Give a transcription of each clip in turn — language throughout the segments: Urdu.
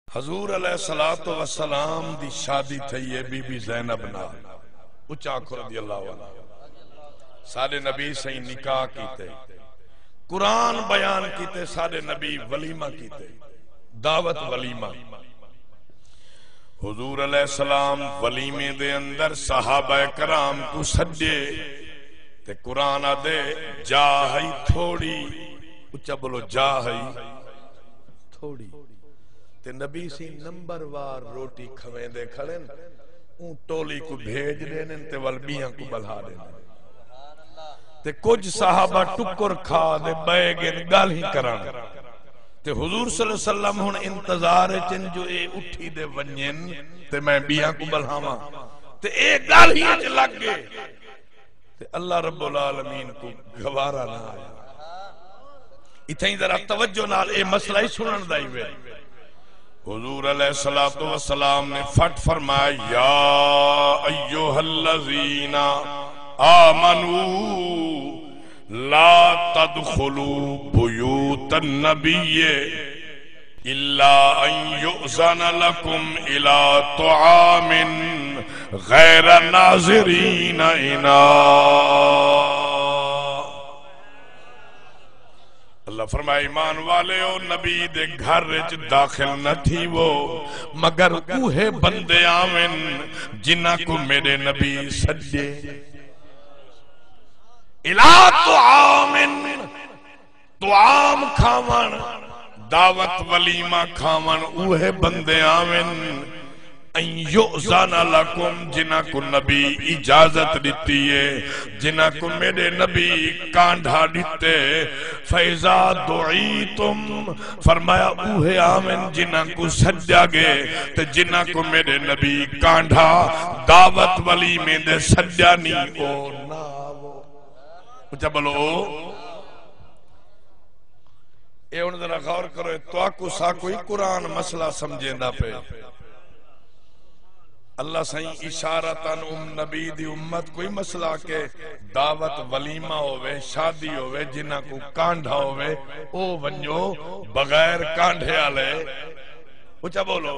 حضور علیہ السلام دی شادی تھی ہے بی بی زینب نال اچھا آنکھو رضی اللہ عنہ سارے نبی سے نکاح کیتے قرآن بیان کیتے سارے نبی ولیمہ کیتے دعوت ولیمہ حضور علیہ السلام ولیمے دے اندر صحابہ کرام کو سجے تے قرآن دے جا ہی تھوڑی اچھا بولو جا ہی تھوڑی تے نبی سی نمبر وار روٹی کھویں دے کھڑن اون ٹولی کو بھیج دینن تے والبیاں کو بلھا دینن تے کچھ صحابہ ٹکر کھا دے بے گن گال ہی کران تے حضور صلی اللہ علیہ وسلم ہن انتظار چن جو اے اٹھی دے ونجن تے میں بیاں کو بلھاواں تے اے گال ہی چ لگ گئے تے اللہ رب العالمین کو گوارا نہ آیا اتھیں ذرا توجہ نال اے مسئلہ ہی سنن دائی وے حضور علیہ السلام نے فٹ فرمایا یا ایوہ الذین آمنوا لا تدخلوا بیوت النبی الا ان یؤذن لکم الى طعام غیر ناظرین اناء اللہ فرمائے ایمان والے او نبی دے گھر وچ داخل نہ تھی وہ مگر اوہے بندے آمن جنہ کو میرے نبی سجے الہ طعام کھاون دعوت ولیمہ کھاون اوہے بندے آمن ان یؤذن لکم جنہ کو نبی اجازت دیتی ہے جنہ کو میرے نبی کانڈھا دیتے فیضا دعیتم فرمایا اوہے آمن جنہ کو سجا گے تو جنہ کو میرے نبی کانڈھا دعوت ولی میں دے سجا نہیں او نا وہ مجھے بلو اے انہوں ذرا غور کرو تو آکو سا کوئی قرآن مسئلہ سمجھیں دا پہ اللہ سائیں اشارتاً نبی دی امت کوئی مسئلہ کہ دعوت ولیمہ ہوئے شادی ہوئے جنہ کو کانڈھا ہوئے او ونجو بغیر کانڈھے آلے اچھا بولو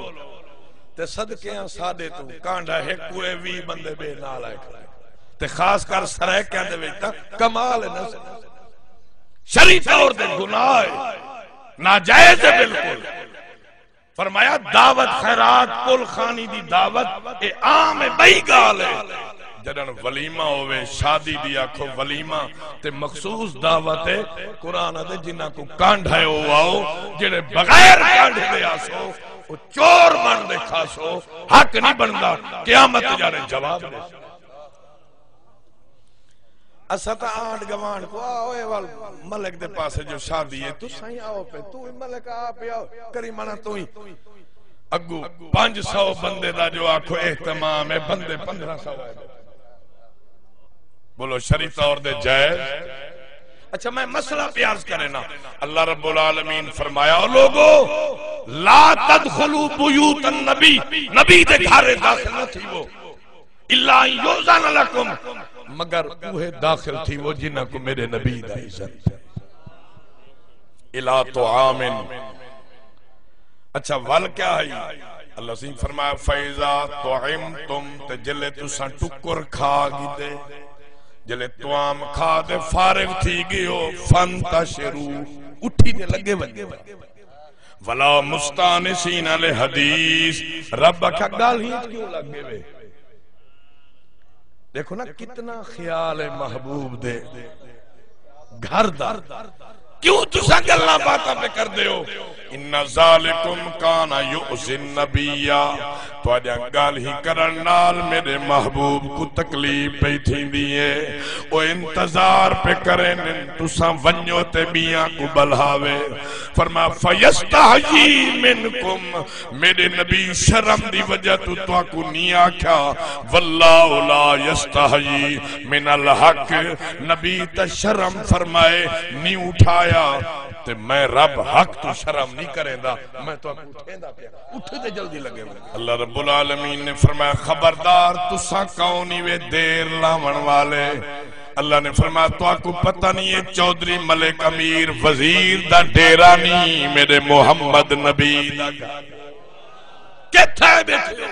تے صدقیاں سادے تو کانڈھا ہے کوئے وی بندے بے نال آئے کھڑے تے خاص کر سرائے کیا دے بیٹا کمال ہے شرعی طور دے گناہ ناجائز ہے بالکل فرمایا دعوت خیرات کل خانی دی دعوت اے عام بئی گال ہے جدن ولیمہ ہوئے شادی دی آکھو ولیمہ تے مخصوص دعوت ہے قرآن دے جنہ کو کانڈھائے ہو آؤ جنہیں بغیر کانڈھے دے آسو وہ چور بن دے کھاسو حق نہیں بندہ قیامت جانے جواب دے اساتا آنڈ گوانڈ کو آوے وال ملک دے پاسے جو شادی ہے تو سائیں آؤ پہ تو ہی ملک آپ آؤ کریمانہ تو ہی اگو 500 بندے دا جو آکھو احتمام ہے بندے 1500 ہے بولو شرعی طور دے جائز اچھا میں مسئلہ پیارز کرے نا اللہ رب العالمین فرمایا لوگو لا تدخلوا بیوت النبی نبی دے گھارے داخل نہ تھی وہ اللہ یوزن لکم مگر اوہ داخل تھی وہ جنہ کو میرے نبی دا عزت الہ طعامن اچھا وال کیا ہے اللہ سے فرمایا فیضا طعمتم تے جلے تساں ٹکر کھا گی دے جلے طعام کھا دے فارغ تھی گئی ہو فانتشرو اٹھی دے لگے بندے ولا مستانسین علی حدیث رب کیا گال ہی کیوں لگے بے دیکھو نا کتنا خیال محبوب دے گھر دا کیوں تسا گلنا باتا پہ کر دے ہو ان ذالکم کانا یؤذی النبی تو آجا گال ہی کرنال میرے محبوب کو تکلیف پہ تھی دیئے او انتظار پہ کریں تسا ونیو تے بیاں کو بلھاوے فرما فیستحیی منکم میرے نبی شرم دی وجہ تو آکو نہیں آکھا واللہ لا یستحیی من الحق نبی تا شرم فرمائے نہیں اٹھایا تے میں رب حق تو شرم نہیں کریں دا میں تو اٹھیں دا پیا اٹھے دے جلدی لگے اللہ رب العالمین نے فرمایا خبردار تسا کونی وے دیر لاون والے اللہ نے فرمایا تو آپ کو پتہ نہیں ہے چودھری ملک امیر وزیر دا ڈیرہ نہیں میرے محمد نبی دا کتھے بیٹھے ہو؟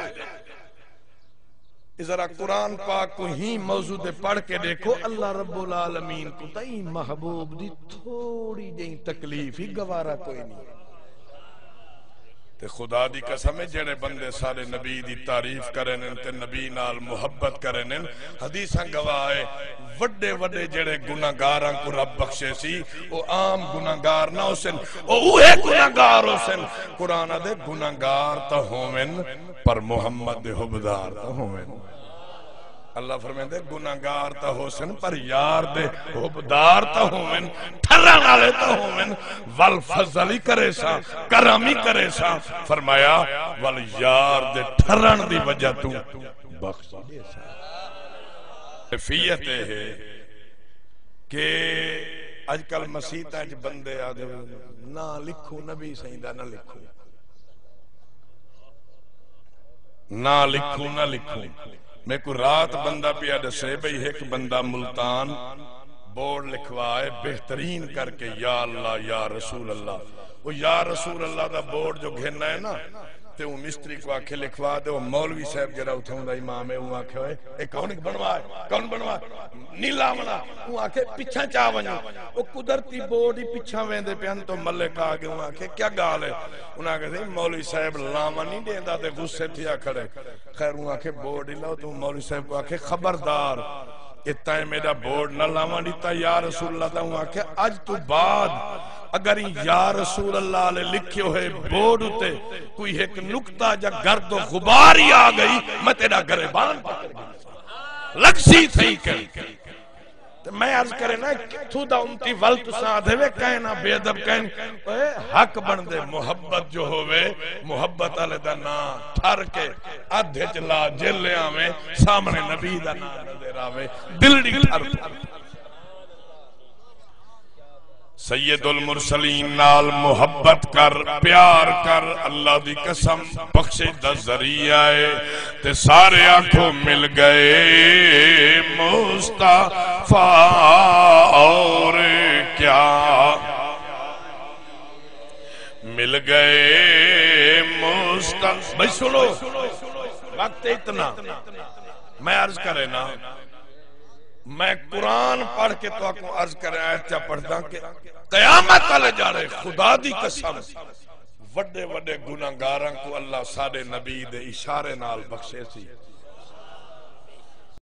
ذرا قرآن پاک کو ہی موضوع دے پڑھ کے دیکھو، اللہ رب العالمین کو تئی محبوب دی تھوڑی جہی تکلیف ہی گوارا کوئی نہیں۔ تے خدا دی قسم ہے جڑے بندے سارے نبی دی تعریف کرن تے نبی نال محبت کرن، حدیثاں گواہ ہے وڈے وڈے جڑے گناہگاراں کو رب بخشے سی او عام گناہگار نہ ہوسن، او اوہے گناہگار ہوسن۔ قرآن دے گناہگار تا ہوون پر محمد دے حبدار تا ہوون۔ اللہ فرمائے گناہگار تا ہوسن پر یار دے حبدار تا ہومن، ٹھرن والے تا ہومن، والفضل ہی کرے سا، کرم ہی کرے سا۔ فرمایا والیار دے ٹھرن دی وجہ تو بخش دے سا۔ کیفیت ہے کہ اج کل مسیحاں وچ بندے آدھے نہ لکھو نبی سیدہ نہ لکھو، نہ لکھو نہ لکھو۔ میں کو رات بندہ پیا دسے بھئی ایک بندہ ملتان بورڈ لکھوائے بہترین کر کے یا اللہ یا رسول اللہ، وہ یا رسول اللہ دا بورڈ جو گھننا ہے نا تے وہ مستری کو آکھے لکھوا دے، وہ مولوی صاحب جڑا اتھوں دا امام ہے وہ آکھے ہوئے اے کون بنوائے کون بنوائے نیلا منا، وہ آکھے پچھا چاہ ونجو، وہ قدرتی بورڈ ہی پچھا ویندے پیان تو ملک آگے وہ آکھے کیا گال ہے، انہاں کہتے ہیں مولوی صاحب لاما نہیں دیندہ تے غصے تھیا کھڑے، خیر وہ آکھے بورڈ ہی لاؤ تو مولوی صاحب کو آکھے خبردار اتائیں میرا بورڈ نہ لاما دیتا یا رسول اللہ تا، وہ آکھے آج تو بعد اگر یا رسول اللہ علیہ لکھے ہوئے بورڈ ہوتے کوئی ایک نکتہ جا گرد و غباری آ گئی میں تیرا گریبان پکڑ گئی لگسی تھی کر۔ میں عرض کرے نا تو دا امتی ولت ساتھ ہے کہنا بے ادب کہنا حق بندے محبت جو ہوئے محبت علی دا نا ٹھر کے ادھے چلا جلیاں میں سامنے نبی دا نا نظر آوے دل دی ٹھر سید المرسلین نال محبت کر پیار کر اللہ دی قسم بخشش دا ذریعہ ہے تے سارے آنکھوں مل گئے مصطفیٰ اور کیا مل گئے مصطفیٰ۔ بھائی سنو وقت اتنا میں عرض کرے نا میں قرآن پڑھ کے تو آپ کو عرض کریں آیت چا پڑھتا کہ قیامت والے جا رہے خدا دی قسم وڈے وڈے گناہگاراں کو اللہ ساڑے نبی دے اشارے نال بخشے سی